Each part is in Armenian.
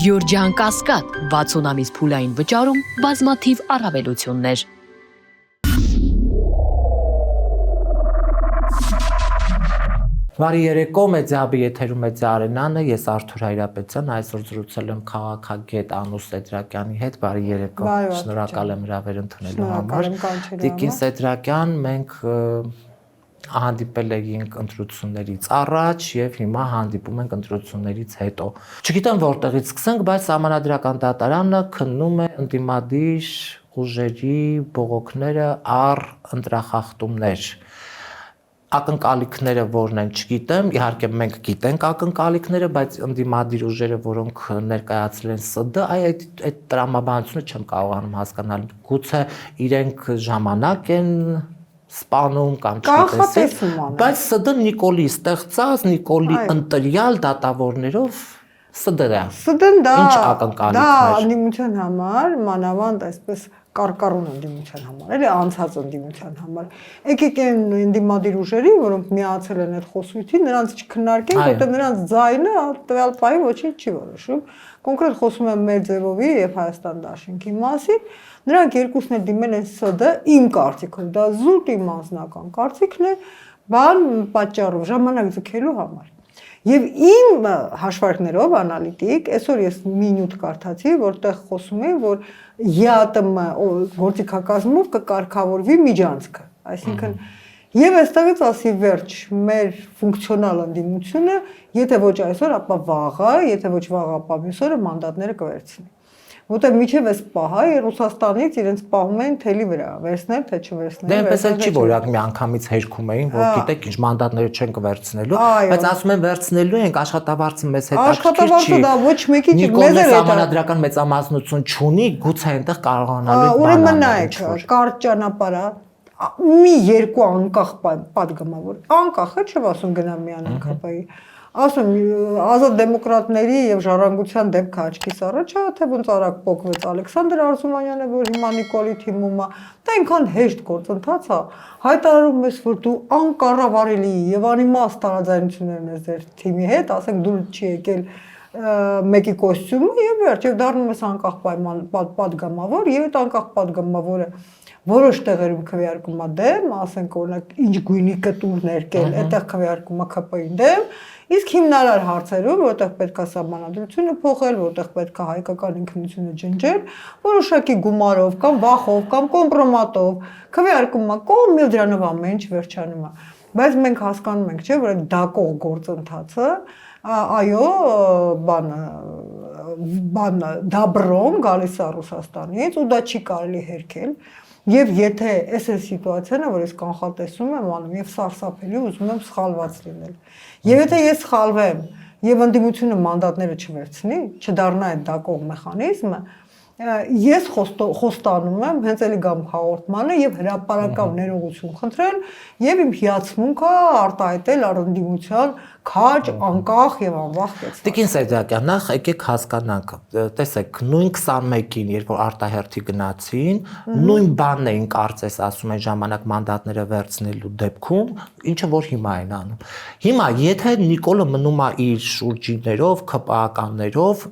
Գյուրջան Կասկադ 60 ամիս փուլային վճարում բազմաթիվ առավելություններ։ Բարի երեկո, մեծաբի եթերում է Արենանը, ես Արթուր Հայրապետյան, այսօր զրուցել եմ քաղաքագետ Անուշ Սեդրակյանի հետ, բարի երեկո, շնորհակալ եմ հրավեր ընդունելու համար։ Տիկին Սեդրակյան, մենք հանդիպել էինք ընտրություններից առաջ եւ հիմա հանդիպում ենք ընտրություններից հետո։ Չգիտեմ որտեղից սկսենք, բայց Սահմանադրական դատարանը քննում է ընդդիմադիր ուժերի բողոքները առ ընտրախախտումներ։ Ակնկալիքները որն են չգիտեմ, իհարկե մենք գիտենք ակնկալիքները, բայց ընդդիմադիր ուժերը, որոնք ներկայացրել են ՍԴ, այդ տրամաբանությունը չեմ կարողանում հասկանալ։ Գուցե իրենք ժամանակ են սպանում կամ չգիտեմ, բայց ՍԴ Նիկոլի ստեղծած, Նիկոլի ընտրյալ դատավորներով ՍԴ-ն է։ ՍԴ-ն դա ինչ ակնկալիքներ։ Դա ընդդիմության համար, մանավանդ այսպես կարկառուն ընդդիմության համար, էլի անցած ընդդիմության համար։ Եկեք այն ընդդիմադիր ուժերի, որոնք միացել են այդ խոսույթին, նրանց չքննարկենք, որտեղ նրանց ձայնը տվյալ պահին ոչինչ չի որոշում։ Կոնկրետ խոսում եմ Մեդզևովի եւ Հայաստան Դաշինքի մասին, նրանք երկուսն էլ դիմել են ՍԴ, իմ կարծիքով, դա զուտ իմ անձնական կարծիքն է, բան պատճառով ժամանակ ձգելու համար։ Եվ իմ հաշվարկներով անալիտիկ, այսօր ես մի նյութ կարդացի, որտեղ խոսում են, որ ԵԱՏՄ գործիքակազմով կկարգավորվի միջանցքը, այսինքն եւ այստեղից ասի վերջ մեր ֆունկցիոնալ ընդդիմությունը, եթե ոչ այսօր, ապա վաղը, եթե ոչ վաղը, ապա մյուս օրը մանդատները կվերցնի։ Որտեղ միջև էս պահը Ռուսաստանից իրենց պահում են թելի վրա, վերցնել թե չվերցնել։ Դե այնպես էլ չի, որ մի անգամից հերքում էին, որ գիտեք ինչ մանդատները չեն կվերցնելու, բայց ասում են վերցնելու ենք, աշխատավարձը մեզ հետաքրքիր չի։ Աշխատավարձը դա ոչ մեկի չի, մեզ էլ Սահմանադրական մեծամասնություն չունի, գուցե այնտեղ կարողանալու ենք բանալ։ Ուրեմն նայեք, կարճ ճանապարհ մի երկու անկախ падգամավոր, անկախ է չեմ ասում գնա մի անկախայի։ Ասում ազատ դեմոկրատների եւ ժառանգության դեպքը աչքիս առաջ է, թե ոնց արագ փոկվեց Ալեքսանդր Արզումանյանը, որ հիմա Նիկոլի թիմում է, դա այնքան հեշտ գործընթաց է, հայտարարում ես, որ դու անկառավարելի եւ անիմաստ տարաձայնություններ ունես ձեր թիմի հետ, ասենք դու չի եկել մեկի կոստյումը եւ վերջ, եւ դառնում ես անկախ падգամավոր եւ այդ անկախ падգամավորը որոշ տեղերում քվեարկում է դեմ, ասենք օրինակ ինչ գույնի կտուր ներկել, այդտեղ քվեարկում է ԿՊ-ին դեմ, իսկ հիմնարար հարցերում, որտեղ պետք է սահմանադրությունը փոխել, որտեղ պետք է հայկական ինքնությունը ջնջել, որոշակի գումարով կամ վախով կամ կոմպրոմատով քվեարկում է կողմ, եւ դրանով ամեն ինչ վերջանում է։ Բայց մենք հասկանում ենք, չէ՞, որ այդ դակող գործընթացը, այո, դաբրոն գալիս է Ռուսաստանից ու դա չի կարելի հերքել։ Եվ եթե այս է սիտուացիան, որ ես կանխատեսում եմ անում եւ սարսափելի ուզում եմ սխալված լինել։ Եվ եթե ես սխալվեմ եւ ընդդիմությունը մանդատները չվերցնի, չդառնա այդ դակող մեխանիզմը, ես խոստանում եմ հենց էլի գամ հաղորդմանը եւ հրապարակավ ներողություն խնդրել եւ իմ հիացմունքը արտահայտել առնդիմության քաջ, անկախ եւ անվախ կեցված։ Տիկին Սեդրակյան, նախ եկեք հասկանանք, տեսեք, նույն 21-ին, երբ որ արտահերթի գնացին, նույն բանն էին կարծես ասում են ժամանակ մանդատները վերցնելու դեպքում, ինչը որ հիմա են անում։ Հիմա եթե Նիկոլը մնում է իր շուրջիներով, ԿՊԱ-ականներով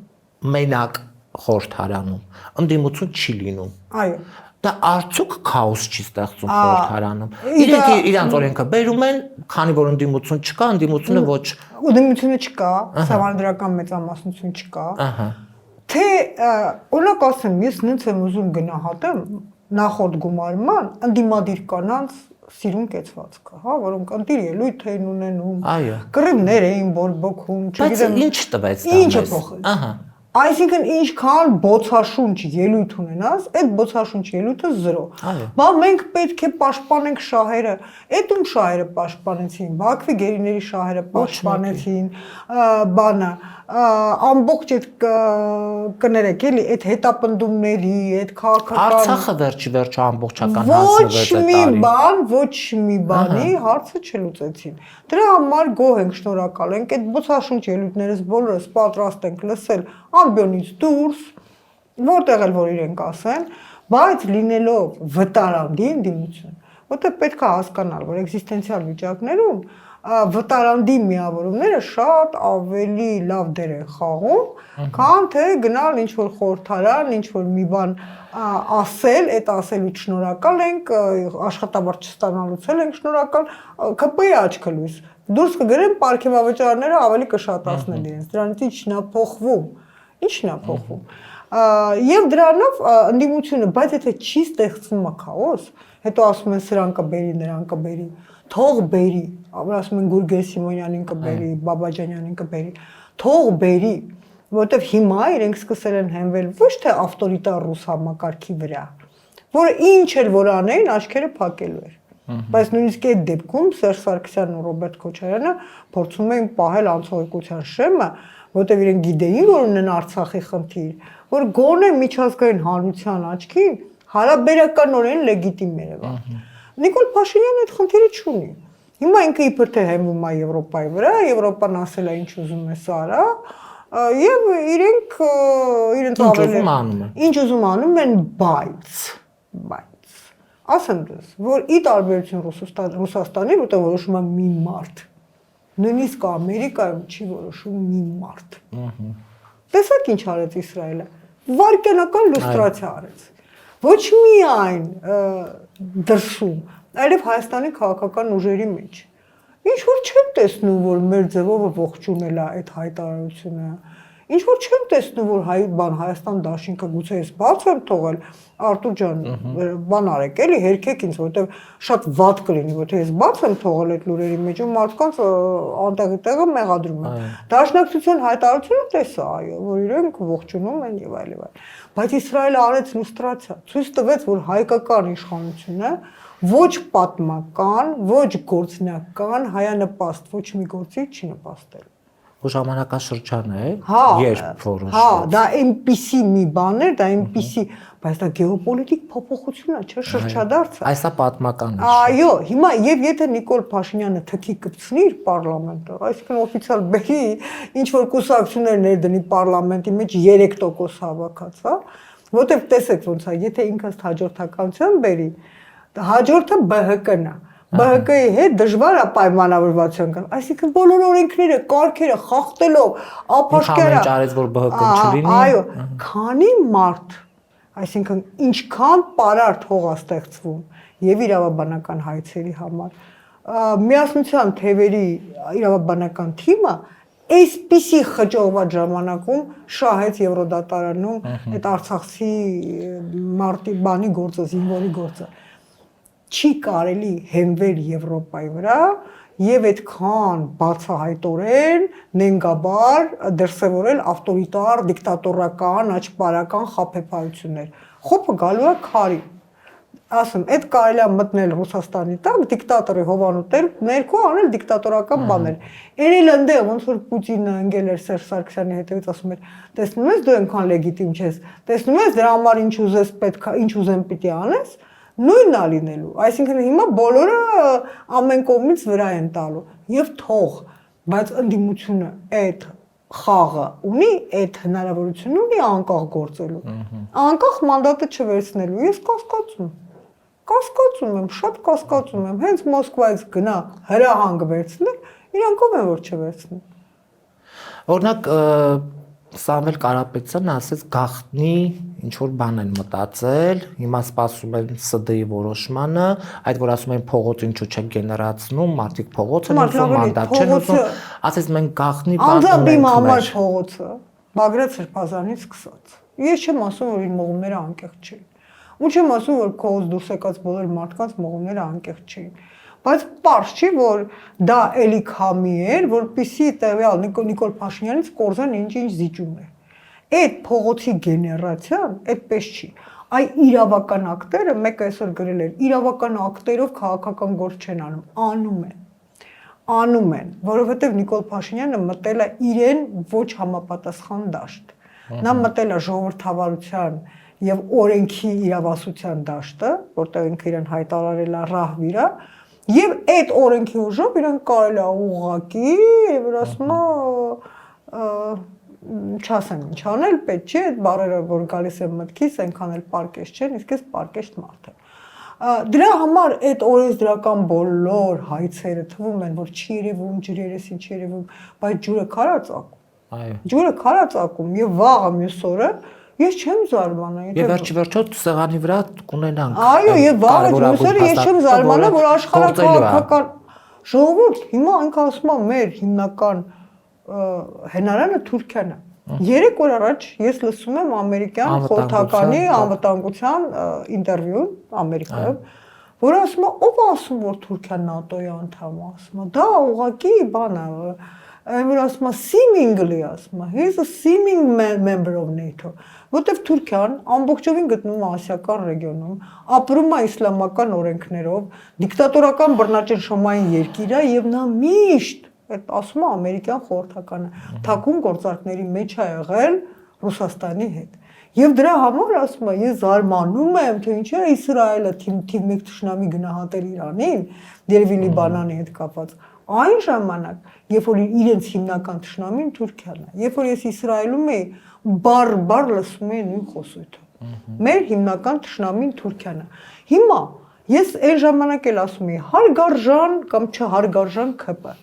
մենակ խորհրդարանում, ընդդիմություն չի լինում։ Այո։ Դա արդյոք քաոս չի ստեղծում խորհրդարանում։ Իրենք իրանց օրենքը բերում են, քանի որ ընդդիմություն չկա, ընդդիմությունը ոչ։ Ընդդիմությունը չկա, սահմանադրական մեծամասնություն չկա։ Թե օրինակ ասեմ, ես նենց եմ ուզում գնահատեմ նախորդ գումարման ընդդիմադիր կանանց սիրուն կեցվածքը, հա, որոնք ընտիր ելույթ էին ունենում, կռիվներ էին բորբոքում, չգիտեմ, ինչ տվեց դա։ Ինչ է փոխել։ Ահա։ Այսինքն ինչքան բոցաշունչ ելույթ ունենաս, այդ բոցաշունչ ելույթը 0։ Բա մենք պետք է պաշտպանենք շահերը, այդ ում շահերը պաշտպանեցին, Բաքվի գերիների շահերը պաշտպանեցին, բանը, ամբողջ այդ կներեք էլի, այդ հետապնդումների, այդ քաղաքական Արցախը վերջի վերջը ամբողջական հանձնվեց այդ տարի։ Ոչ մի բանի հարցը չլուծեցին։ Դրա համար գոհ ենք, շնորհակալ ենք, այդ բոցաշունչ ելույթներս բոլորս պատրաստ ենք լսել ամբյոնից դուրս, որտեղ էլ որ իրենք ասեն, բայց լինելով վտարանդի ընդդիմություն, որտեղ պետք է հասկանալ, որ էքզիստենցիալ վիճակներում վտարանդի միավորումները շատ ավելի լավ դեր են խաղում, քան թե գնալ ինչ որ խորհրդարան, ինչ որ մի բան ասել, այդ ասելուց շնորհակալ ենք, աշխատավարձ չստանալուց ենք շնորհակալ, ԿՊ-ի աչքը լույս։ Դուրս կգրեն պարգևավճարները ավելի կշատացնել իրենց։ Դրանից ինչն է փոխվում։ Ինչն է փոխվում։ Եվ դրանով ընդդիմությունը, բայց եթե չի ստեղծվում քաոս, հետո ասում են սրան կբերի, նրան կբերի, թող բերի, ասում են Գուրգեն Սիմոնյանին կբերի, Բաբաջանյանին կբերի, թող բերի, որովհետև հիմա իրենք սկսել են հենվել ոչ թե ավտորիտար ռուս համակարգի վրա, որը ինչ էր որ անեին, աչքերը փակելու էր։ Բայց նույնիսկ այդ դեպքում Սերժ Սարգսյանն ու Ռոբերտ Քոչարյանը փորձում էին պահել անցողիկության շեմը, որովհետև իրենք գիտեին, որ ունեն Արցախի խնդիր, որ գոնե միջազգային հանրության աչքին հարաբերականորեն լեգիտիմ Երևան։ Նիկոլ Փաշինյանը այդ խնդիրը չունի։ Հիմա ինքը իբր թե հենվում է Եվրոպայի վրա, Եվրոպան ասել է ինչ ուզում է սարա, եւ իրենք իրենց ինչ ուզում անում են, բայց ասեմ դες, որ ի տարբերություն Ռուսաստանի, որտեղ որոշում է մի մարդ, նույնիսկ Ամերիկայում չի որոշում մի մարդ։ Տեսեք ինչ արեց Իսրայելը, վարկենական լուստրացիա արեց։ Ոչ միայն դրսում, այլև Հայաստանի քաղաքական ուժերի մեջ։ Ինչ որ չեմ տեսնում, որ մեր ձևով ողջունել է այդ հայտարարությունը։ Ինչ որ չեմ տեսնում, որ Հայաստան դաշինքը գուցե ես բաց եմ թողել, Արտուր ջան, բան արեք, էլի հերքեք ինձ, որովհետև շատ վատ կլինի, որովհետև ես բաց եմ թողել այդ լուրերի մեջ ու մարդկանց անտեղի տեղը մեղադրում եմ։ Դաշնակցության հայտարարությունը տեսա, այո, որ իրենք ողջունում են եւ այլ եւ այլ։ Բայց Իսրայելը արեց լուստրացիա, ցույց տվեց, որ հայկական իշխանությունը ոչ պատմական, ոչ գործնական, հայանպաստ ոչ մի գործի չի նպաստել։ Ու ժամանակաշրջան է, երբ որոշ։ Հա, դա այնպիսի մի բան է, դա այնպիսի, բայց դա գեոպոլիտիկ փոփոխություն է, չէ՞, շրջադարձ է։ Այս է պատմական է։ Այո, հիմա եւ եթե Նիկոլ Փաշինյանը թքի կպցնի իր պարլամենտը, այսինքն օֆիցիալ բերի ինչ որ կուսակցություններ ներդնի պարլամենտի մեջ 3% հավաքած, հա, որտեղ տեսեք ոնց է, եթե ինքը հաջորդականության բերի, հաջորդը ԲՀԿ-ն է։ ԲՀԿ-ի հետ դժվար է պայմանավորվածություն կան։ Այսինքն բոլոր օրենքները, կարգերը խախտելով, ապաշխարա։ Ինչ արեց որ ԲՀԿ-ն չլինի։ Այո, քանի մարդ, այսինքն ինչքան պարարտ հող է ստեղծվում եւ իրավաբանական հայցերի համար։ Միասնության թևերի իրավաբանական թիմը այսպիսի խճողված ժամանակում շահեց Եվրոդատարանում այդ Արցախի մարտի բանի գործը, զինվորի գործը։ Չի կարելի հենվել Եվրոպայի վրա եւ այդքան բացահայտորեն նենգաբար դրսևորել ավտորիտար, դիկտատորական, աճպարական խաբեբայություններ։ Խոփը գալու է քարի։ Ասում, այդ կարելի է մտնել Ռուսաստանի տակ, դիկտատորի հովանուտել, ներքո անել դիկտատորական բաներ։ Երել ընդեղ ոնց որ Պուտինը ընկել էր Սերժ Սարգսյանի հետևից ասում էր, տեսնում ես դու այնքան լեգիտիմ չես, տեսնում ես դրա համար ինչ ուզես պետք է, ինչ ուզեմ պիտի անես, նույնն է լինելու։ Այսինքն հիմա բոլորը ամեն կողմից վրա են տալու եւ թող, բայց ընդդիմությունը այդ խաղը ունի, այդ հնարավորությունը ունի անկախ գործելու։ Անկախ մանդատը չվերցնելու։ Ես կասկածում եմ, շատ կասկածում եմ, հենց Մոսկվայից գնա հրահանգ վերցնել, իրանք ով են որ չվերցնեն։ Օրինակ Սամվել Կարապետյանը ասեց գախտնի ինչ որ բան են մտածել, հիմա սպասում են ՍԴ-ի որոշմանը, այդ որ ասում են փողոց ինչու չեն գեներացնում, մարդիկ փողոց են ուզում, մանդատ չեն ուզում, ասեց մենք գախտնի բան ունենք։ Անձամբ իմ համար փողոցը Բագրատ Սրբազանից սկսած։ Ես չեմ ասում որ իր մողումները անկեղծ չէին։ Ու չեմ ասում որ քոզ դուրս եկած բոլոր մարդկանց մողումները անկեղծ չէին։ Բայց պարզ չի որ դա էլի քամի էր, որպեսի տվյալ Նիկոլ Փաշինյանից կորզան ինչ-ինչ զիջում է։ Այդ փողոցի գեներացիան այդպես չի։ Այ իրավական ակտերը մեկը այսօր գրել էր, իրավական ակտերով քաղաքական գործ չեն անում են, որովհետև Նիկոլ Փաշինյանը մտել է իրեն ոչ համապատասխան դաշտ։ Նա մտել է ժողովրդավարության եւ օրենքի իրավասության դաշտը, որտեղ ինքը իրեն հայտարարել է ռահվիրա, եւ այդ օրենքի ուժով իրեն կարելի է ուղղակի եւ ասում չասեմ ինչ անել, պետք չէ, այդ բառերը որ գալիս են մտքից, այնքան էլ պարկեշտ չեն, իսկ ես պարկեշտ մարդ եմ։ Դրա համար այդ օրենսդրական բոլոր հայցերը թվում են, որ չի երևում, ջրերեսին չի երևում, բայց ջուրը քարածակում։ Այո։ Ջուրը քարածակում եւ վաղը մյուս օրը ես չեմ զարմանա, Եվ վերջիվերջո սեղանի վրա կունենանք։ Այո, եւ վաղը մյուս օրը ես չեմ զարմանա, որ աշխարհակաղակական ժողովուրդ հիմա այնքան ասում եմ մեր հիմնական հենարանը Թուրքիան է։ 3 օր առաջ ես լսում եմ ամերիկյան խորհրդականի անվտանգության ինտերվյուն Ամերիկայում, որ ասում է, ով ասում որ Թուրքիան ՆԱՏՕ-ի անդամ է, ասում է, դա ուղղակի բան է, որ ասում է seemingly ասում է, he is a seeming member of NATO, որտեղ Թուրքիան ամբողջովին գտնվում է ասիական ռեգիոնում, ապրում է իսլամական օրենքներով, դիկտատորական բռնաճնշումային երկիր է եւ նա միշտ այդ ասում է ամերիկյան խորհրդականը թակուն գործարքների մեջ է եղել Ռուսաստանի հետ։ Եվ դրա համար ասում է ես զարմանում եմ, թե ինչու է Իսրայելը թիվ 1 թշնամի գնահատել Իրանին, երևի Լիբանանի հետ կապված։ Այն ժամանակ, երբ որ իրենց հիմնական թշնամին Թուրքիան է, երբ որ ես Իսրայելում էի, բար լսում էի նույն խոսույթը։ Մեր հիմնական թշնամին Թուրքիան է։ Հիմա ես այն ժամանակ էլ ասում էի հարգարժան կամ չհարգարժան ԿՊ։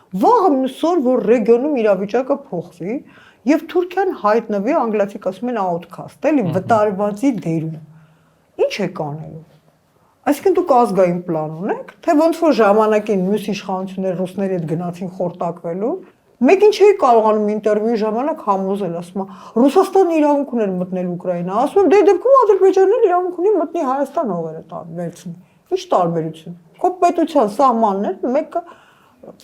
Վաղը մսոր որ ռեգիոնում իրավիճակը փոխվի եւ Թուրքիան հայտնվի անգլիացիք ասում են outcast, էլի վտարվածի դերում։ Ինչ է կանելու։ Այսինքն դուք ազգային պլան ունեք, թե ոնց որ ժամանակին մյուս իշխանությունները ռուսների հետ գնացին խորտակվելու, մեկին չի կարողանում ինտերվյուի ժամանակ համոզել, ասում է Ռուսաստանը իրավունք ուներ մտնել Ուկրաինա, ասում եմ դե դեպքում Ադրբեջանն էլ իրավունք ունի մտնի Հայաստան հողերը վերցնի։ Ինչ տարբերություն։ Քո պետության սահմաններ մեկը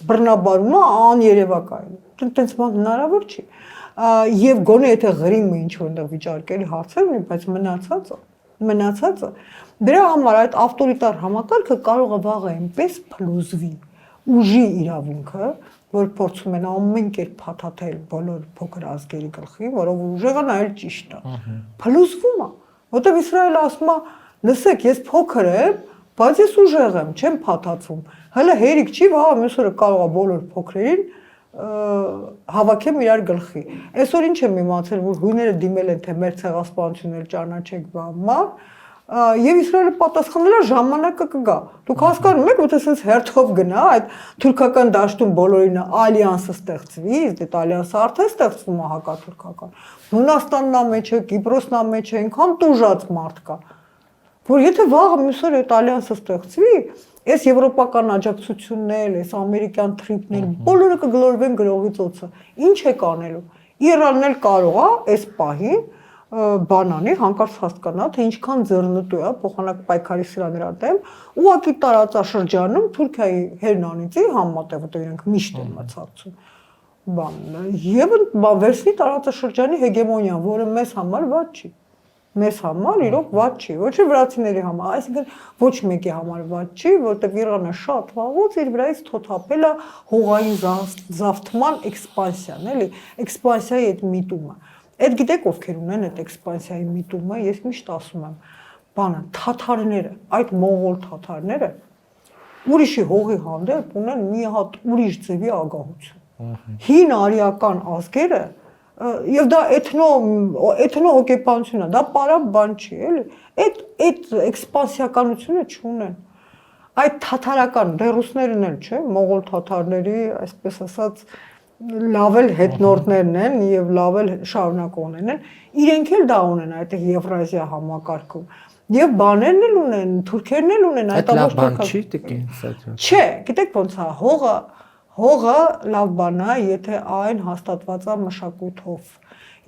բռնաբարումը աներևակայել։ Տենց բան հնարավոր չի։ Եվ գոնե եթե ղրիմը ինչ որ այնտեղ վիճարկելի հարցեր ունի, բայց մնացածը դրա համար այդ ավտորիտար համակարգը կարող է վաղը այնպես փլուզվի ուժի իրավունքը, որ փորձում են ամեն կերպ փաթաթել բոլոր փոքր ազգերի գլխի, որով ուժեղը նայել ճիշտ է։ Փլուզվում է, որտեղ Իսրայելը ասում է, լսեք, ես փոքր եմ, բայց ես ուժեղ եմ, չեմ փաթաթվում։ Հələ հերիք չի, վաղը մյուս օրը կարող է բոլոր փոքրերին հավաքեմ իրար գլխի։ Այսօր ինչ եմ իմացել, որ հույները դիմել են, թե մեր ցեղասպանությունն էլ ճանաչեք բամար, եւ Իսրայելը պատասխանել է ժամանակը կգա։ Դուք հասկանում եք, որ այսպես հերթով գնա, այդ թուրքական դաշտում բոլորին ալյանսը ստեղծվի, դե ալյանսը արդեն ստեղծվում է հակաթուրքական։ Հունաստանն է մեջ է, Կիպրոսն է մեջ է, այնքան տուժած մարդ կա, որ եթե վաղը մյուս օր այդ ալյանսը ստեղծվի, այս եվրոպական աջակցություններ, այս ամերիկյան թրիփներ, բոլորը կգլորվեն գրողի ծոցը։ Ինչ է կանելու։ Իրանն էլ կարող է այս պահին բանանի հանկարծ հասկանա, թե ինչքան ձեռնտու է փոխանակ պայքարի սրաներա դեմ, ուղղակի տարածաշրջանում Թուրքիայի հերնանիցի համատեղ, որտեղ իրենք միշտ են մացածում բանն, եւ վերցնի տարածաշրջանի հեգեմոնիան, որը մեզ համար ված չի։ Մեզ համար իրոք ված չի, ոչ թե վրացիների համար, այսինքն ոչ մեկի համար ված չի, որտեղ Իրանը շատ վաղուց իր վրայից թոթափել է հողային զավթման էքսպանսիան, էլի, էքսպանսիայի այդ միտումը։ Այդ գիտեք ովքեր ունեն այդ էքսպանսիայի միտումը, ես միշտ ասում եմ, բանը, թաթարները, այդ մոնղոլ թաթարները ուրիշի հողի հանդեպ ունեն մի հատ ուրիշ ձևի ագահություն։ Հին արիական ազգերը եւ դա էթնո օկուպացիան է, դա պարապ բան չի, էլի։ Այդ էքսպանսիականությունը չունեն։ Այդ թաթարական ռուսներն էլ, չէ, մոնղոլ թաթարների, այսպես ասած, լավ էլ հետնորդներն են եւ լավ էլ շարունակողներն են, իրենք էլ դա ունեն այդ Եվրազիա համակարգում։ Եվ բաներն էլ ունեն, թուրքերն էլ ունեն այդ լավ բան չի տիկին, չէ, գիտեք ոնց է, հողը լավ բան է, եթե այն հաստատված է մշակույթով։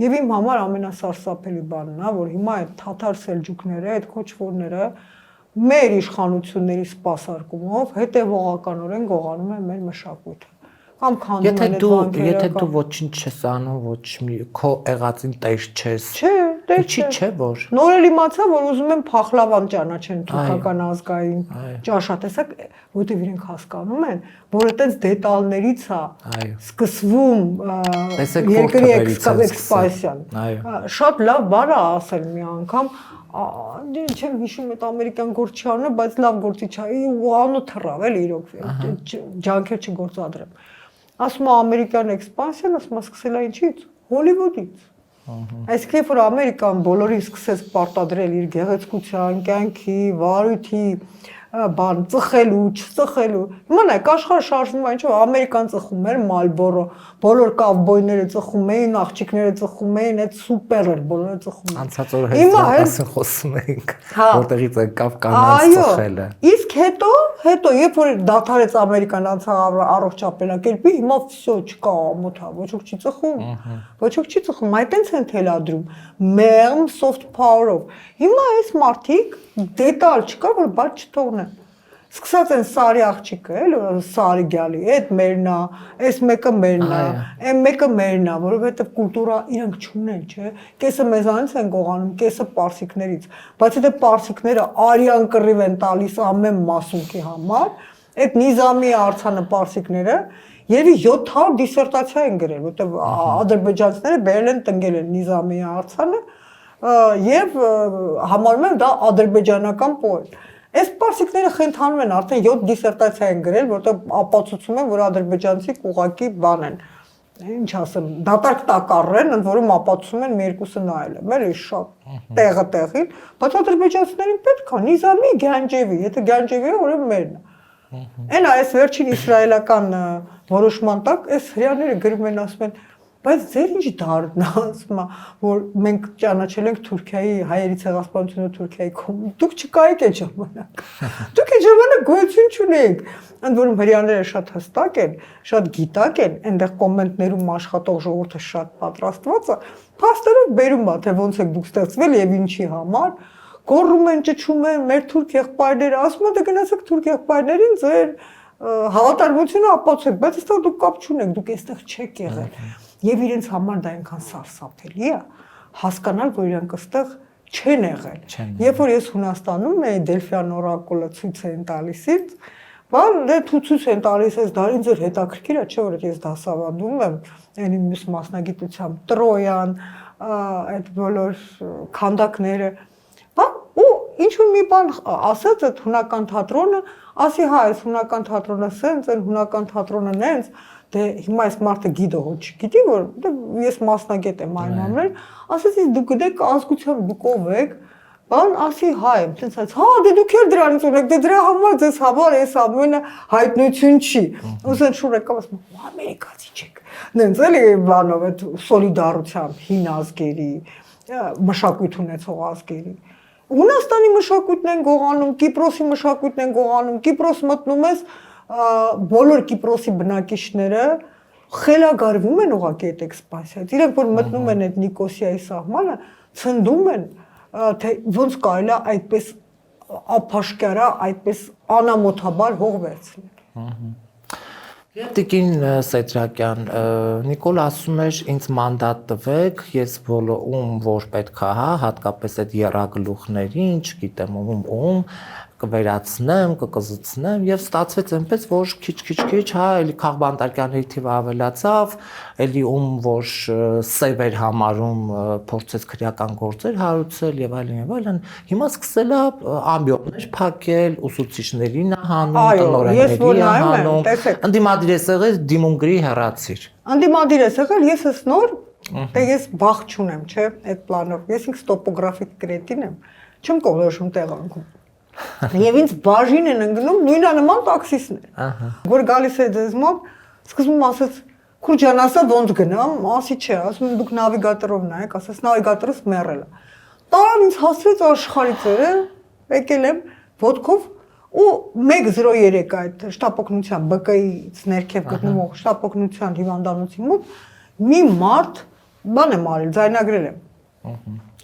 Եվ իմ համար ամենասարսափելի բանն է, որ հիմա այդ թաթար սելջուկները, այդ քոչվորները մեր իշխանությունների սպասարկումով հետևողականորեն գողանում են մեր մշակույթը։ Կամ քանդում են այդ վանքերը։ Եթե դու ոչինչ չես անում, ոչ մի քո եղածին տեր չես։ Չէ, տեր չի, չէ, որ։ Նոր էլ իմացա, որ ուզում են փախլավան ճանաչեն թուրքական ազգային ճաշատեսակ, որտեղ իրենք հասկանում են, որ այտենց դետալներից է սկսվում երկրի էքսպանսիան։ Շատ լավ բառ է ասել մի անգամ, չեմ հիշում այդ ամերիկյան գործի անունը, բայց լավ գործի չէ, անունը թռավ էլ իրոք, ջանքեր չգործադրեմ։ Ասում է ամերիկյան էքսպանսիան, ասում է սկսել է ինչից։ Հոլիվուդից։ Այսինքն որ Ամերիկան բոլորին սկսեց պարտադրել իր գեղեցկության, կյանքի, վարույթի, բան ծխելու, չծխելու։ Հիմա նայեք աշխարհը շարժվում է, ինչու Ամերիկան ծխում էր Marlboro, բոլոր կավբոյները ծխում էին, աղջիկները ծխում էին, այդ սուպեր էր, բոլորը ծխում էին։ Անցած օրը հեսրական խոսում էինք, որտեղից եկավ կանանց ծխելը։ Իսկ հետո երբ որ դադարեց Ամերիկան անցավ առողջ ապրելակերպի, հիմա վсё չկա ամոթա, ոչ ոք չի ծխում։ Ոչ ոք չի ծխում, այդտենց են թելադրում։ Մեղմ soft power-ով։ Հիմա այս մարդիկ դետալ չկա, որ բաց չթողնեն։ Սկսած են սարի աղջիկը, էլի սարի գալի, այդ մերն է, այս մեկը մերն է, այն մեկը մերն է, որովհետև կուլտուրա իրանք չունեն, չէ։ Կեսը մեզանից են գողանում, կեսը պարսիկներից, բայց եթե պարսիկները արյան կռիվ են տալիս ամեն մասունքի համար, այդ Նիզամի արձանը պարսիկները Երևի 700 դիսերտացիա են գրել, որտեղ ադրբեջանցիները բերել են տնկել են Նիզամի արձանը եւ համարում են դա ադրբեջանական պոետ։ Այս պարսիկները խենթանում են արդեն 7 դիսերտացիա են գրել, որտեղ ապացուցում են, որ ադրբեջանցիք ուղակի բան են։ Ինչ ասեմ, դատարկ տակառ են, ընդ որում ապացուցում են մի երկուսը նայել եմ, էլի շատ տեղը տեղին, բայց ադրբեջանցիներին պետք է Նիզամի Գանջևի, եթե Գանջևի է, ուրեմն մերն է։ Այն այս վերջին իսրայելական որոշման տակ այս հрьяաները գրում են ասում են բայց ձեր ինչ դարն է ասում որ մենք ճանաչել ենք Թուրքիայի հայերի ցեղասպանությունը Թուրքիայի կողմից դուք չկայիք այդ ժամանակ դուք այդ ժամանակ գոյություն չունեիք ընդ որում հрьяաները շատ հստակ են շատ գիտակ են այնտեղ կոմենտներում աշխատող ժողովուրդը շատ պատրաստված է փաստերով բերում է թե ոնց եք դուք ստեղծվել եւ ինչի համար գոռում են ճչում են մեր թուրք եղբայրները ասում են դե գնացեք թուրք եղբայրներին ձեր հավատարմությունը ապացուցեք բայց այստեղ դուք կապ չունեք դուք այստեղ չեք եղել եւ իրենց համար դա այնքան սարսափելի է հասկանալ որ իրանք այստեղ չեն եղել երբ որ ես Հունաստանում էի Դելֆյան օրակոլը ցույց են տալիսից բան դե ցույց են տալիս այս դա ինձ հետաքրքիր է չէ որ ես դասավանդում եմ այն մյուս մասնագիտությամբ Տրոյան այդ բոլոր քանդակները ու ինչ-որ մի բան ասած այդ հունական թատրոնը, ասի հա, այս հունական թատրոնը սենց, այն հունական թատրոնը նենց, դե հիմա այս մարդը գիտո չգիտի, որ ես մասնագետ եմ այն ամեն, ասես դուք գիտեք ազգությամբ դուք ով եք, բան ասի հա եմ, տենց ասած, հա, դե դուք էլ դրանից ունեք, դե դրա համար ձեզ համար այս ամենը հայտնություն չի։ Ուսեն շուր եկավ ասում, ամերիկացի չեք։ Նենց էլի բանով այդ սոլիդարությամբ հին ազգերի, մշակույթ ունեցող ազգերի Հունաստանի մշակույթն են գողանում, Կիպրոսի մշակույթն են գողանում, Կիպրոս մտնում ես բոլոր Կիպրոսի բնակիչները խելագարվում են ուղղակի այդ էքսպանսիայից։ Իրենք որ մտնում են այդ Նիկոսիայի սահմանը, ցնդում են, թե ոնց կարելի է այդպես ափաշկարա, այդպես անամոթաբար հող վերցնել։ Տիկին Սեդրակյան, Նիկոլ ասում էր ինձ մանդատ տվեք, ես ում որ պետք է, հա, հատկապես այդ եռագլուխներին, չգիտեմ ում կվերացնեմ, կկզուցնեմ եւ ստացվեց այնպես, որ քիչ, հա, էլի քաղբանտարկյանների թիվը ավելացավ, էլի որ սև էր համարում փորձեց քրեական գործեր հարուցել եւ այլն։ Հիմա սկսել է ամբիոններ փակել, ուսուցիչներին հանում, տնօրենների հանում։ Անդիմադիր ես եղել դիմումգրի հեռացիր։ Անդիմադիր ես եղել, ես ես նոր, դե ես բախ չունեմ, չէ, այդ պլանով։ Ես ինքս տոպոգրաֆիկ կրետին եմ, չեմ կողոշում տեղանքում։ Եվ ինձ բաժին են ընկնում նույնանման տաքսիստներ։ Որ գալիս է ձեզ մոտ, սկզբում ասեց Քուրջան, ասա ոնց գնամ, ասի չէ, ասում դուք նավիգատորով նայեք, ասես նավիգատորս մեռել է։ Տարան ինձ հասցրեց աշխարհի ծերը, եկել եմ ոդկով ու 103 այդ շտապօգնության ԲԿ-ից ներքև գտնվող շտապօգնության հիվանդանոցի մոտ մի մարդ բան եմ արել, ձայնագրել եմ։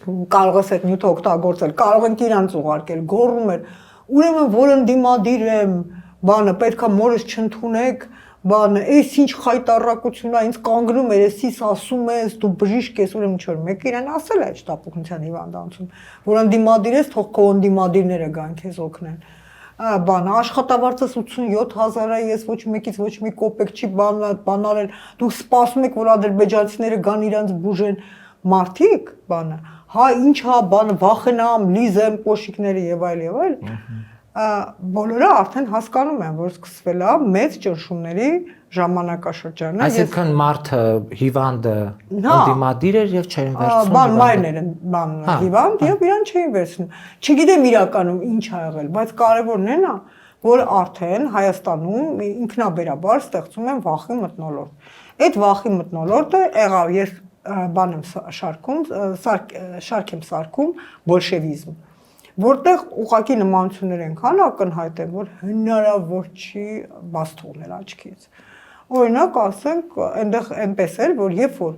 Կարող ես այդ նյութը օգտագործել, կարող ենք իրանց ուղարկել, գոռում էր, ուրեմն որ ընդդիմադիր եմ, բանը պետքա մորս չընդունեք, բանը, այս ինչ խայտարակություն է, ինձ կանգնում էր, էսիս ասում ես, դու բժիշկ ես, ուրեմն ինչ որ մեկը իրան ասել է այդ շտապօգնության հիվանդանոցում, որ ընդդիմադիր ես, թող քո ընդդիմադիրները գան քեզ օգնեն։ Բանը աշխատավարձս 87,000 է, ես ոչ մեկից ոչ մի կոպեկ չի բան արել, դուք սպասում եք, որ ադրբեջանցիները գան իրանց բուժեն, մարդիկ, բանը, հա ինչ հա բանը վախենամ, լիզեմ, կոշիկները եւ այլ։ բոլորը արդեն հասկանում են, որ սկսվել է մեծ ճնշումների ժամանակաշրջանը։ Այսինքն մարդը հիվանդը ընդդիմադիր էր եւ չէին վերցնում։ Բան մայրներ են, բան հիվանդ եւ իրան չէին վերցնում։ Չգիտեմ իրականում ինչ ա եղել, բայց կարևորն է նա, որ արդեն Հայաստանում ինքնաբերաբար ստեղծում են վախի մթնոլորտ։ Այդ վախի մթնոլորտը եղավ, ես բան եմ շարք եմ սարքում բոլշևիզմ, որտեղ ուղղակի նմանություններ ենքան ակնհայտ են, որ հնարավոր չի բաց թողնել աչքից։ Օրինակ, ասենք, այնտեղ այնպես էր, որ երբ որ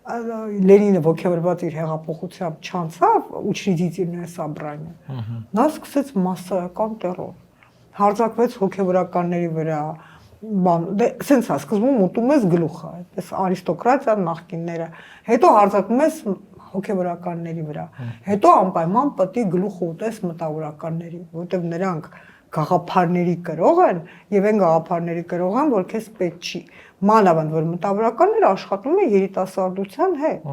Լենինը ոգևորված իր հեղափոխությամբ չանցավ, Ուչրիդիտիվները Սաբրանյանը, նա սկսեց մասսայական տերոր, հարձակվեց հոգևորականների վրա, դե սենց է, սկզբում ուտում ես գլուխը, այդպես արիստոկրատիան նախկինները, հետո հարձակվում ես հոգևորականների վրա, հետո անպայման պետք է գլուխը ուտես մտավորականների, որովհետև նրանք գաղափարների կրող են եւ այն գաղափարների կրող են, որ քեզ պետք չի։ Մանավանդ որ մտավորականները աշխատում են երիտասարդության հետ։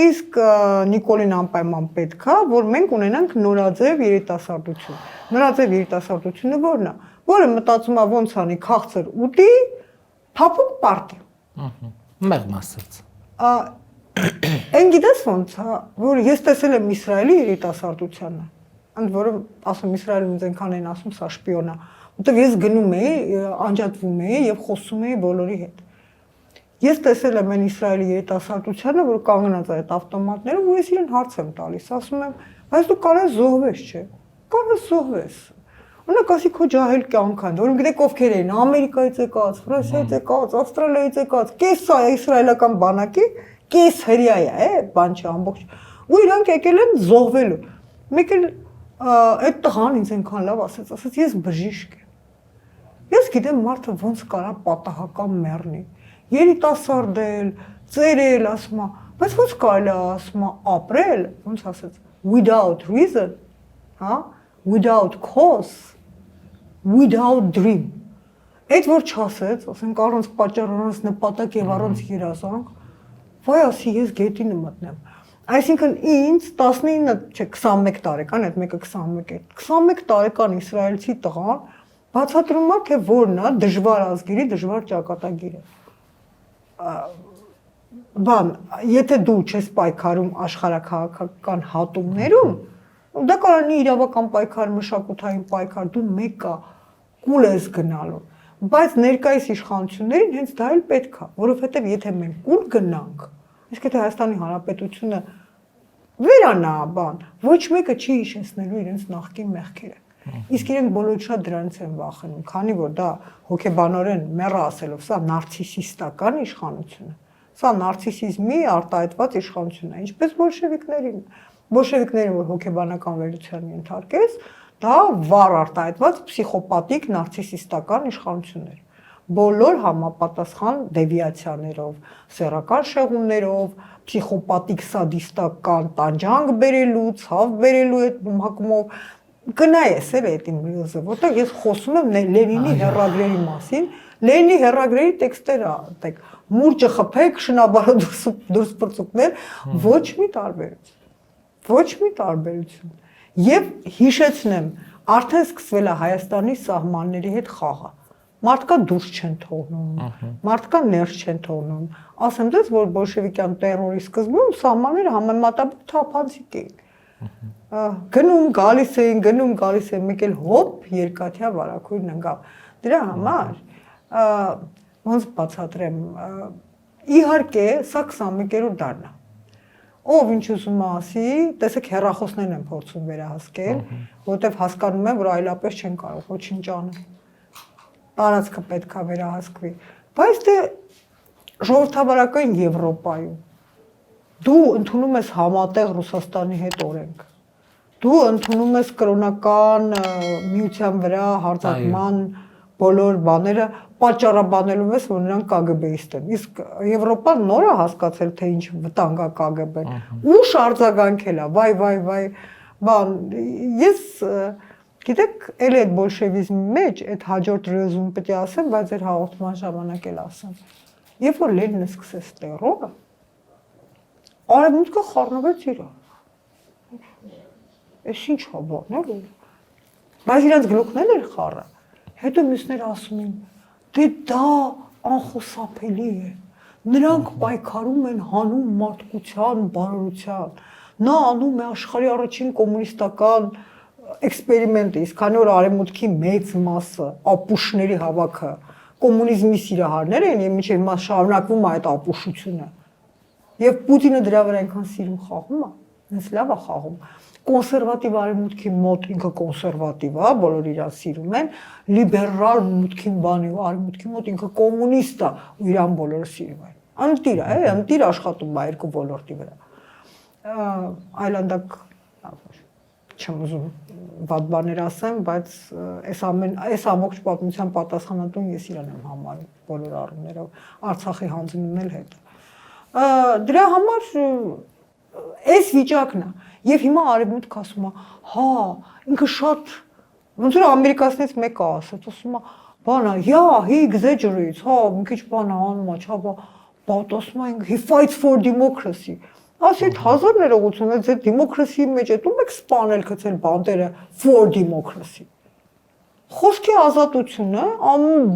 Իսկ Նիկոլին անպայման պետք է, որ մենք ունենանք նորաձև երիտասարդություն։ Նորաձև երիտասարդությունը որն է, որը մտածում է ոնց անի քաղցր ուտի, փափուկ պարտի։ Մեղմ ասած։ Այն գիտես ոնց է, որ ես տեսել եմ Իսրայելի երիտասարդությանը։ Ընդ որում ասում Իսրայելում ինձ այնքան են ասում սա շպիոն է, որտեվ ես գնում էի, անջատվում էի եւ խոսում էի բոլորի հետ։ Ես տեսել եմ այն Իսրայելի երիտասարդությանը, որ կանգնած է այդ ավտոմատներով, ու ես իրեն հարց եմ տալիս, ասում եմ, բայց դու կարես զոհվես, չէ՞։ Կարես զոհվես։ Օրինակ ասի քո ջահել կյանքան, որ գիտեք ովքեր էին, Ամերիկայից եկած, Ֆրանսիայից եկած, Ավստրալիայից եկած, կես սա իսրայելական բանակի, կես հրյա է, բան չէ, ամբողջ։ Ու իրանք եկել են զոհվելու։ Մեկ էլ այդ տղան ինձ այնքան լավ ասաց, ես բժիշկ եմ։ Ես գիտեմ մարդը ոնց կարա պատահական մեռնի։ Երիտասարդել, ծերել, ասում է, բայց ոնց կարելի է ասում է ապրել, ոնց ասած, without reason, հա, without cause, without dream։ Այդ որ չասեց, ասենք առանց պատճառ, առանց նպատակ եւ առանց երազանք, վայ ասի ես գետինը մտնեմ։ Այսինքն ինձ 19, չէ, 21 տարեկան, այդ մեկը 21 է։ 21 տարեկան իսրայելցի տղան բացատրում է, թե որն է դժվար ազգերի, դժվար ճակատագիրը։ Բան, եթե դու չես պայքարում աշխարհաքաղաքական հատումներում, դա կարող է իրավական պայքար, մշակութային պայքար, դու մեկը կուլ ես գնալու, բայց ներկայիս իշխանություններին հենց դա էլ պետք է, որովհետև եթե մենք կուլ գնանք, իսկ եթե Հայաստանի Հանրապետությունը վերանա, բան, ոչ մեկը չի հիշեցնելու իրենց նախկին մեղքերը։ Իսկ իրենք բոլորը շատ դրանից են վախենում, քանի որ դա հոգեբանորեն մեռա ասելով, սա նարցիսիստական իշխանություն է։ Սա նարցիսիզմի արտահայտված իշխանություն է, ինչպես բոլշևիկներին։ Բոլշևիկները որ հոգեբանական վերլուծության ենթարկես, դա վառ արտահայտված պսիխոպաթիկ նարցիսիստական իշխանություն էր։ Բոլոր համապատասխան դեվիացիաներով, սեռական շեղումներով, պսիխոպաթիկ սադիստական տանջանք բերելու, ցավ բերելու այդ բումհակումով գնայես էլ այդ իմ ռիլզը, որտեղ ես խոսում եմ Լենինի հեռագրերի մասին, Լենինի հեռագրերի տեքստերը, այդտեղ մուրճը խփեք, շնաբարը դուրս պրծուկներ, ոչ մի տարբերություն։ Ոչ մի տարբերություն։ Եվ հիշեցնեմ, արդեն սկսվել է Հայաստանի սահմանների հետ խաղը։ Մարդկա դուրս չեն թողնում, մարդկա ներս չեն թողնում։ Ասեմ դες, որ բոլշևիկյան տերորի սկզբում սահմանները համեմատաբար թափանցիկ էին։ Գնում գալիս էին, մեկ էլ հոպ երկաթյա վարակույրն ընկավ։ Դրա համար ոնց բացատրեմ, իհարկե սա 21-րդ դարն է։ Ով ինչ ուզում ասի, տեսեք հեռախոսներն են փորձում վերահասկել, որովհետև հասկանում են, որ այլապես չեն կարող ոչինչ անել։ Տարածքը պետք է վերահասկվի, բայց դե ժողովրդավարական Եվրոպայում դու ընդունում ես համատեղ Ռուսաստանի հետ օրենք, դու ընդունում ես կրոնական միության վրա հարձակման բոլոր բաները, պատճառաբանելու ես, որ նրանք KGB-իստ են, իսկ Եվրոպան նոր է հասկացել, թե ինչ վտանգ է KGB-ն, ուշ արձագանքել է, վայ, բան, ես գիտեք, էլ այդ բոլշևիզմի մեջ, այդ հաջորդ ռեզում պետք է ասեմ, բայց այդ հաղորդման ժամանակ էլ ասեմ։ Երբ որ Լենինը սկսեց տերորը, արևմուտքը խառնվեց իրար։ Էս ինչ է բան, էլի։ Բայց իրանց գլուխն էր խառը։ Հետո մյուսները ասում են, դե դա անխուսափելի է։ Նրանք պայքարում են հանուն մարդկության, բարօրության։ Նա անում է աշխարհի առաջին կոմունիստական էքսպերիմենտը, իսկ քանի որ արևմուտքի մեծ մասը ապուշների հավաքը կոմունիզմի սիրահարներ են եւ մինչեւ հիմա շարունակվում է այդ ապուշությունը։ Եվ Պուտինը դրա վրա այնքան սիրում խաղում է, ինձ լավ է խաղում։ Կոնսերվատիվ արևմուտքի մոտ ինքը կոնսերվատիվ է, բոլորը իրան սիրում են, լիբերալ մուտքին բանի ու արևմուտքի մոտ ինքը կոմունիստ է ու իրան բոլորը սիրում են։ Անտիր է, անտիր աշխատում է երկու ոլորտի վրա։ Այլանդակ չեմ ուզում վատ բաներ ասեմ, բայց այս ամբողջ պատմության պատասխանատուն ես իրան եմ համարում բոլոր առումներով, Արցախի հանձնումն էլ հետ։ Դրա համար այս վիճակն է, եւ հիմա արևմուտքը ասում է, հա, ինքը շատ ոնց որ ամերիկացիներից մեկը ասում է, բանա, he exaggerates, հա, մի քիչ բան անում է, չա, բայց ասում է, he fights for democracy։ Ասի այդ հազար ներողությունից այդ դեմոկրասիի մեջ ետում եք սպանել գցել բանտերը for democracy։ Խոսքի ազատությունը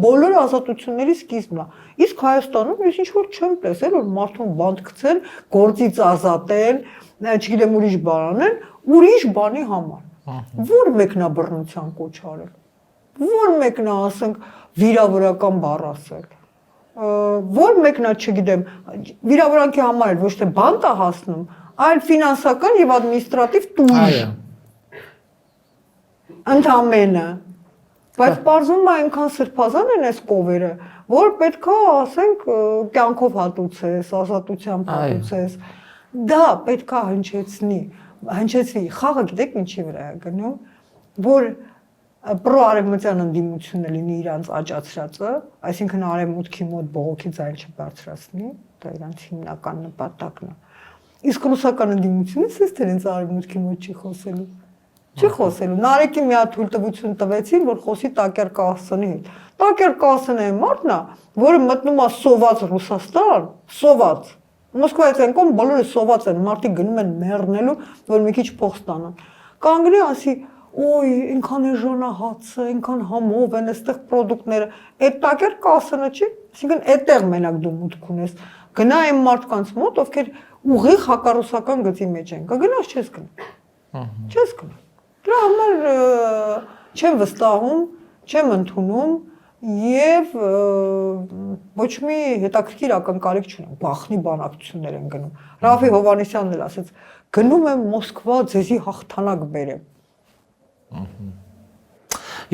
բոլոր ազատությունների սկիզբն է։ Իսկ Հայաստանում ես ինչ որ չեմ տեսել, որ մարդուն բանտ գցել, գործից ազատել, չգիտեմ ուրիշ բան անեն, ուրիշ բանի համար։ Որ մեկնաբռնության կոչ արել։ Որ մեկնա ասենք վիրավորական բառ ասել։ Որ մեկնա, չգիտեմ, վիրավորանքի համար էլ ոչ թե բանտ է հասնում, այլ ֆինանսական եւ ադմինիստրատիվ տույժ։ Ընդամենը։ Բայց պարզվում է այնքան սրբազան են այս կովերը, որ պետքա ասենք կյանքով հատուցես, ազատությամբ հատուցես։ Դա պետքա հնչեցվի։ Խաղը գիտեք ինչի վրա է գնում, որ պրոարևմտյան ընդդիմությունը լինի իրանց աճացրածը, այսինքն արևմուտքի մոտ բողոքի ձայն չբարձրացնի, դա իրանց հիմնական նպատակն է։ Իսկ ռուսական ընդդիմությունը ասես թե ինձ արևմուտքի մոտ չի խոսելու։ Չի խոսելու։ Նարեկի մի հատ թույլտվություն տվեցին, որ խոսի Տակեր Կասյանի հետ։ Տակեր Կասյանը մարդն է, որը մտնում է սոված Ռուսաստան, սոված։ Մոսկվայից են կողմ բոլորը սոված են, մարդիկ գնում են մեռնելու, որ մի քիչ փող ստանան։ Կանգնի ասի Ոյ, ինքան է ժանահացը, ինքան համով են այստեղ պրոդուկտները։ Այդ Տակեր Կասյանը չի, այսինքն այդտեղ մենակ դու մուտք ունես։ Գնա այն մարդկանց մոտ, ովքեր ուղիղ հակառուսական գծի մեջ են։ Կգնաս չես գնա։ Չես գնա։ Դրա համար չեմ վստահում, չեմ ընդունում եւ ոչ մի հետաքրքիր ակնկալիք չունեմ։ Բախնի բանակցություններ են գնում։ Ռաֆի Հովհաննիսյանն էլ ասաց. գնում եմ Մոսկվա, ձեզի հաղթանակ բերեմ։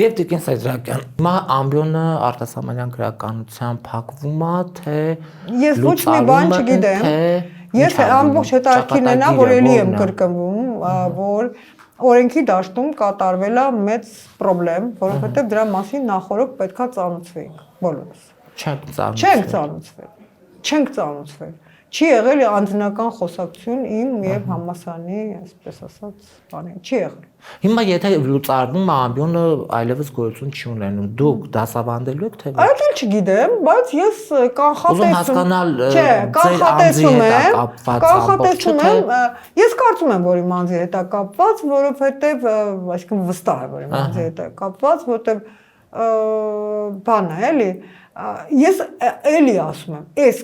Եվ Տիկին Սեդրակյան, հիմա ամբիոնը արտասահմանյան գրականության փակվում է, թե ես ոչ մի բան չգիտեմ։ Ես ամբողջ հետաքրքիրն է նա, որ էլի եմ կրկնվում, որ օրենքի դաշտում կատարվել է մեծ խնդրեմ, որովհետև դրա մասին նախորդ պետքա ծանոթվեինք բոլորս։ Չենք ծանոթվել։ Չի եղել անձնական խոսակցություն իմ եւ Համասանի, այսպես ասած, բանը, չի եղել։ Հիմա եթե լուծարվում է ամբիոնը այլևս գոյություն չի ունենում, դուք դասավանդելու եք թե ոչ։ Այդ էլ չգիտեմ, բայց ես կանխատեսում եմ, ես կարծում եմ, որ իմ անձի հետ է կապված, որովհետեւ, այսինքն վստահ եմ, որ իմ անձի հետ է կապված, որովհետեւ բան է, էլի, ես էլի ասում եմ, այս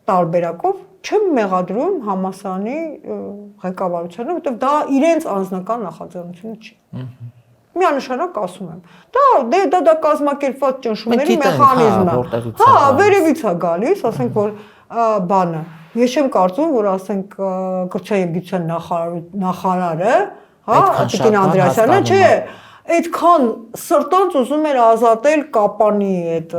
տարբերակով չեմ մեղադրում Համասանի ղեկավարությանը, որովհետև դա իրենց անձնական նախաձեռնությունը չի։ Միանշանակ ասում եմ։ Դա կազմակերպված ճնշումների մեխանիզմ է։ Հա, վերևից է գալիս, ասենք որ բանը։ Ես չեմ կարծում, որ ասենք կրթության եւ գիտության նախարարը, հա, Տիկին Անդրեասյանը, չէ, այդքան սրտոնց ուզում էր ազատել Կապանի այդ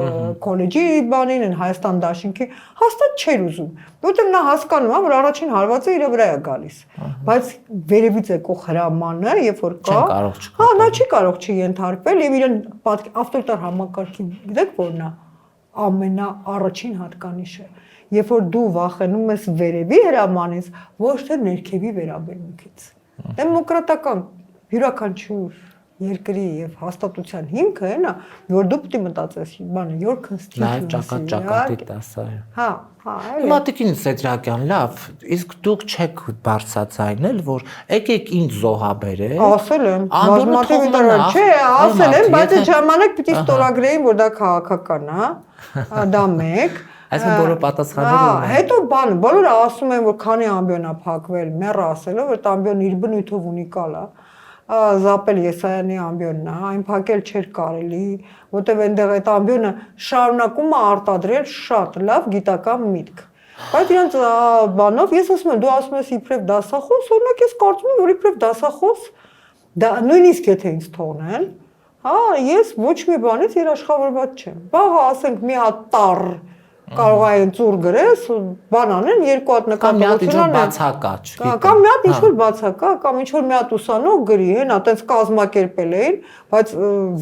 քոլեջի բանին, Հայաստան դաշինքի, հաստատ չէր ուզում, որտեղ նա հասկանում է, որ առաջին հարվածը իր վրա է գալիս, բայց վերևից եկող հրամանը, երբ որ կա, հա, նա չի կարող չենթարկվել եւ իրեն ավտորիտար համակարգի, գիտեք որն է, ամենաառաջին հատկանիշը, երբ որ դու վախենում ես վերևի հրամանից, ոչ թե ներքևի վերաբերմունքից։ Դեմոկրատական յուրաքանչյուր երկրի եւ հաստատության հիմքը այն է, որ դու պետք է մտածես, բանը, your constituency, ճակատի դասը։ Հա, Հիմա Տիկին Սեդրակյան, լավ, իսկ դուք չեք բարձրացնել, որ եկեք ինձ զոհաբերեք։ Ասել եմ, բազմաթիվ դեռ չէ, ասել եմ, բայց այդ ժամանակ պիտի ստորագրեին, որ դա քաղաքական է, դա մեկ։ Այսինքն բոլորը պատասխանել են։ Հետո բան, բոլորը ասում են, որ քանի ամբիոն է փակվել, մեռը ասելով, որ ամբիոն իր բնույթով ունիկալ է։ Զապել Եսայանի ամբիոնն է, այն փակել չէր կարելի, որտեղ այնտեղ այդ ամբիոնը շարունակում է արտադրել շատ լավ գիտական միտք։ Բայց իրանց բանով ես ասում եմ, դու ասում ես իբրև դասախոս, օրինակ ես կարծում եմ, որ իբրև դասախոս, դա նույնիսկ եթե ինձ թողնեն, հա, ես ոչ մի բանից երաշխավորված չեմ։ Վաղը ասենք մի հատ տառ կարող այն ծուր գրես, բան անեն, երկու հատ նկատողություն բացակա, չգիտեմ։ Կամ մի հատ ինչ-որ բացակա, կամ ինչ-որ մի հատ ուսանող գրի, հենա, տենց կազմակերպել էին, բայց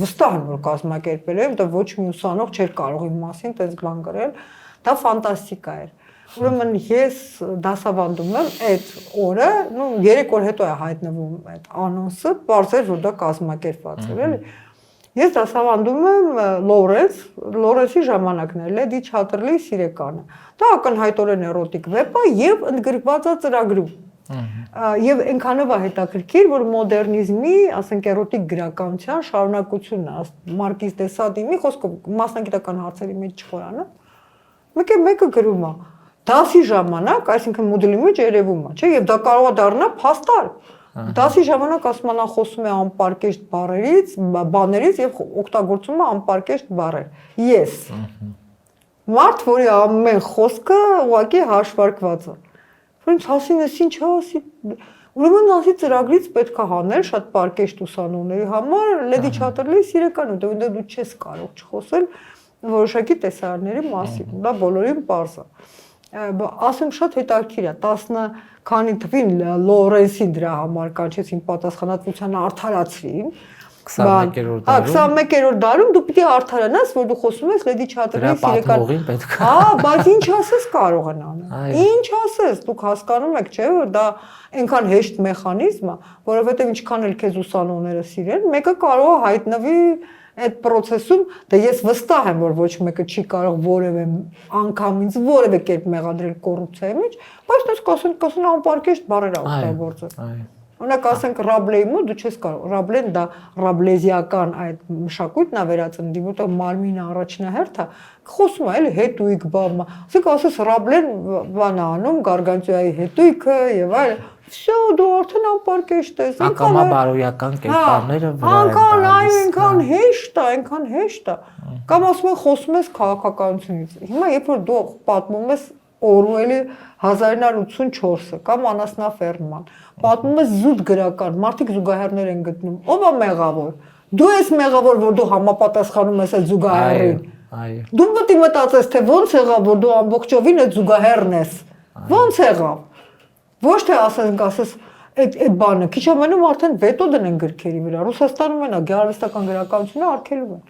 վստահ եմ, որ կազմակերպել էին, որտեղ ոչ մի ուսանող չէր կարող իմ մասին տենց բան գրել, դա ֆանտաստիկա էր։ Ուրեմն ես դասավանդում եմ այդ օրը, 3 օր հետո է հայտնվում այդ անոնսը, բարձր որ դա կազմակերպված էր, էլի։ Ես դասավանդում եմ Լորենսի ժամանակն է, Լեդի Չատրլի Սիրեկանը։ Դա ակնհայտորեն էրոտիկ վեպ է եւ ընդգրկված է ծրագրում։ Եվ այնքանով է հետաքրքիր, որ մոդեռնիզմի, ասենք էրոտիկ գրականության շարունակությունն է, Մարկիս դե Սադի խոսքով մասնագիտական հարցերի մեջ չխորանը։ Մեկը գրում է դասի ժամանակ, այսինքն մոդելի մեջ երևում է, չէ՞, եւ դա կարող է դառնալ փաստար։ Դասի ժամանակ ասում են խոսում է անպարկեշտ բաներից եւ օգտագործում է անպարկեշտ բառեր։ Ես։ Մարդ, որի ամեն խոսքը ուղղակի հաշվարկված է։ Որից ասին ես ինչ ասի։ Ուրեմն ասի ծրագրից պետք է հանել շատ պարկեշտ ուսանողների համար Լեդի Չատրլի Սիրեկան, որտեղ դու չես կարող չխոսել որոշակի տեսարների մասին։ Դա բոլորին պարզ է։ Ասեմ շատ հետաքրքիր է 10 քանի թվին Լորենսին դրա համար կանչեցին պատասխանատվության արդարացրին 21-րդ դարում դու պիտի արդարանաս որ դու խոսում ես Լեդի Չատրլի Սիրեկան բայց ինչ ասես կարող են անել ինչ ասես դուք հասկանում եք չէ որ դա այնքան հեշտ մեխանիզմ է որովհետև ինչքան էլ քեզ ուսանողները սիրեն մեկը կարող է հայտնվի այդ process-ում դա ես վստահ եմ որ ոչ մեկը չի կարող որևէ անգամ ինձ որևէ կերպ մեղադրել կոռուպցիայի մեջ, բայց դες կասեն անպարկեշտ բառեր օգտագործել։ Օրինակ ասենք Ռաբլեի մոտ դու չես կարող, Ռաբլեն դա ռաբլեզիական այդ մշակույթն է վերածննդի, որտեղ մարմինը առաջնահերթ է, խոսում է էլի հետույք բամ, ասենք ասես Ռաբլեն բան է անում Գարգանտիոյի հետույքը եւ այլ Всё, դու արդեն անպարկեշտ ես։ Ակամա բարոյական կերպարները վրա են։ Այնքան հեշտ է։ Կամ ասում են խոսում ես քաղաքականությունից։ Հիմա երբ որ դու պատմում ես Օրուելի 1984-ը կամ Անասնաֆերման, պատմում ես զուտ գրական, մարդիկ զուգահեռներ են գտնում։ Ո՞վ է մեղավոր։ Դու ես մեղավոր, որ դու համապատասխանում ես այդ զուգահեռին։ Դու պետք է մտածես, թե ո՞նց եղավ, որ դու ամբողջովին այդ զուգահեռն ես։ Ո՞նց եղավ։ Ոչ թե ասես այդ բանը, քիչ ամենում արդեն վետո դնեն գրքերի վրա։ Ռուսաստանում մենա գեղարվեստական գրականությունը արգելում են։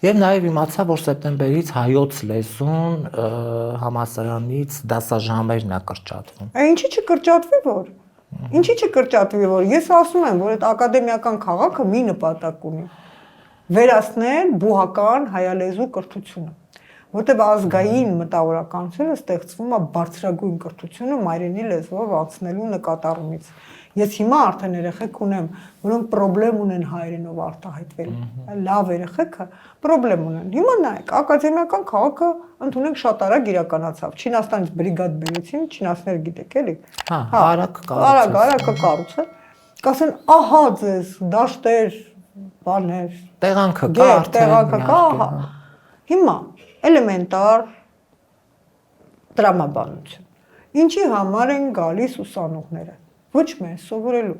Եվ նաև իմացա, որ սեպտեմբերից հայոց լեզուն համալսարանից դասաժամերն է կրճատվում։ Ինչի՞ չկրճատվի որ։ Ինչի՞ չկրճատվի որ։ Ես ասում եմ, որ այդ ակադեմիական քաղաքը մի նպատակ ունի։ Վերացնել բուհական հայալեզու կրթությունը։ Որտեղ ազգային մտավորականությունը ստեղծվում է բարձրագույն կրթությունը մայրենի լեզվով անցնելու նկատառումից։ Ես հիմա արդեն երեխեք ունեմ, որոնք խնդրեմ ունեն հայերենով արտահայտվելու։ Լավ երեխեքը խնդրեմ ունեն։ Հիմա նայեք, ակադեմիական քաղաքը ընդունենք շատ արագ իրականացավ։ Չինաստանից բրիգադ բերեցին, չինացիները գիտեք էլի։ Արագ կառուցել։ Կասեն, ահա ձեզ դաշտեր, բաներ, տեղանքը կա, Հիմա էլեմենտար տրամաբանություն։ Ինչի համար են գալիս ուսանողները։ Ոչ մեզ սովորելու։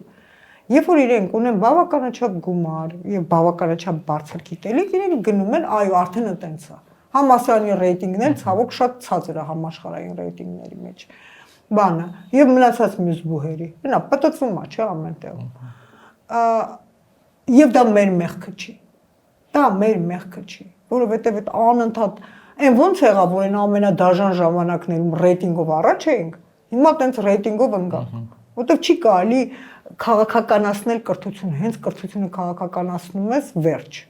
Երբ որ իրենք ունեն բավականաչափ գումար եւ բավականաչափ բարձր գիտելիք, իրենք գնում են, այո, արդեն այտենց է։ Համասարանի ռեյտինգն էլ ցավոք շատ ցածր է համաշխարհային ռեյտինգների մեջ։ Բանը եւ մնացած մյուս բուհերի։ Նա պատտվում է, չէ՞, ամենտեղ։ Եվ դա մեր մեղքը չի։ Դա մեր մեղքը չի, որովհետեւ այդ անընդհատ այն ոնց եղավ, որ այն ամենադաժան ժամանակներում ռեյտինգով առաջ էինք, հիմա տենց ռեյտինգով ընկանք, որտեղ չի կարելի քաղաքականացնել կրթությունը, հենց կրթությունը քաղաքականացնում ես վերջ։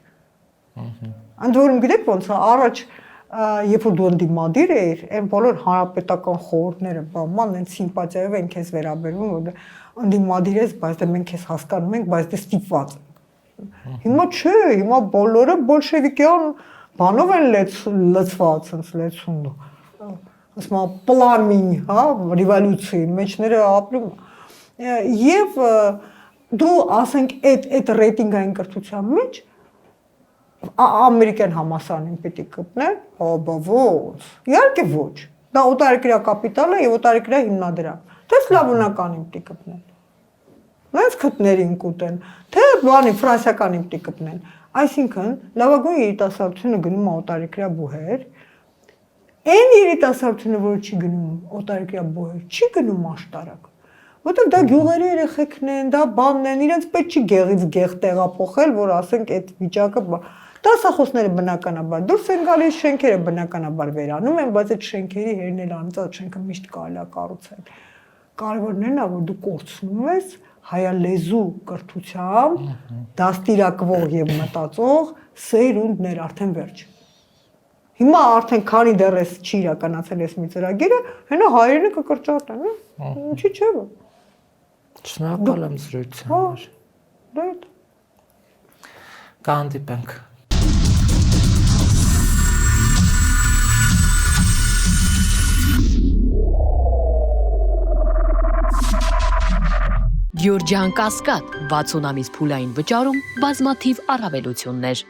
Ընդ որում գիտեք ոնց է, առաջ երբ որ դու ընդդիմադիր ես, այն բոլոր հանրապետական խորհուրդները բաման են սիմպաթիայով են քեզ վերաբերվում, որ ընդդիմադիր ես, բայց դե մենք քեզ հասկանում ենք, բայց դե ստիպված ենք։ Հիմա չէ, հիմա բոլորը բոլշևիկյան բանով են լցված, sense լեցուն։ Ասում պլամին, հա, ռևոլյուցիայի մեջները ապրում։ Եվ դու ասենք այդ ռեյտինգային կրթության մեջ ամերիկյան համալսարանին պիտի գտնել, բա ո՞ց։ Իհարկե ոչ։ Դա օտարերկրյա կապիտալ է եւ օտարերկրյա հիմնադրամ։ Թե սլավոնականին պիտի գտնել։ Նայած քթներին կուտեն, թե բանի ֆրանսիականին պիտի գտնել։ Այսինքն լավագույն երիտասարդությունը գնում է օտարերկրյա բուհեր։ Այն երիտասարդությունը, որ չի գնում օտարերկրյա բուհեր, չի գնում աշտարակ։ Որտեղ դա գյուղերի երեխեքն են, դա բանն են, իրենց պետք չի գեղից գեղ տեղափոխել, որ ասենք այդ վիճակը դասախոսները բնականաբար դուրս են գալիս, շենքերը բնականաբար վերանում են, բայց այդ շենքերի հերն էլ անցած շենքը միշտ կարելի է կառուցել։ Կարևորն է նա, որ դու կորցնում ես հայալեզու կրթությամբ դաստիարակվող եւ մտածող սերունդներ արդեն վերջ։ Հիմա արդեն քանի դեռ էս չի իրականացել էս մի ծրագիրը, հենա հայերենը կկրճատեն, ինչի՞ չէ։ Շնորհակալ եմ զրույցի համար։ Դե Կհանդիպենք։ Գյուրջան Կասկադ 60 ամիս փուլային վճարում բազմաթիվ առավելություններ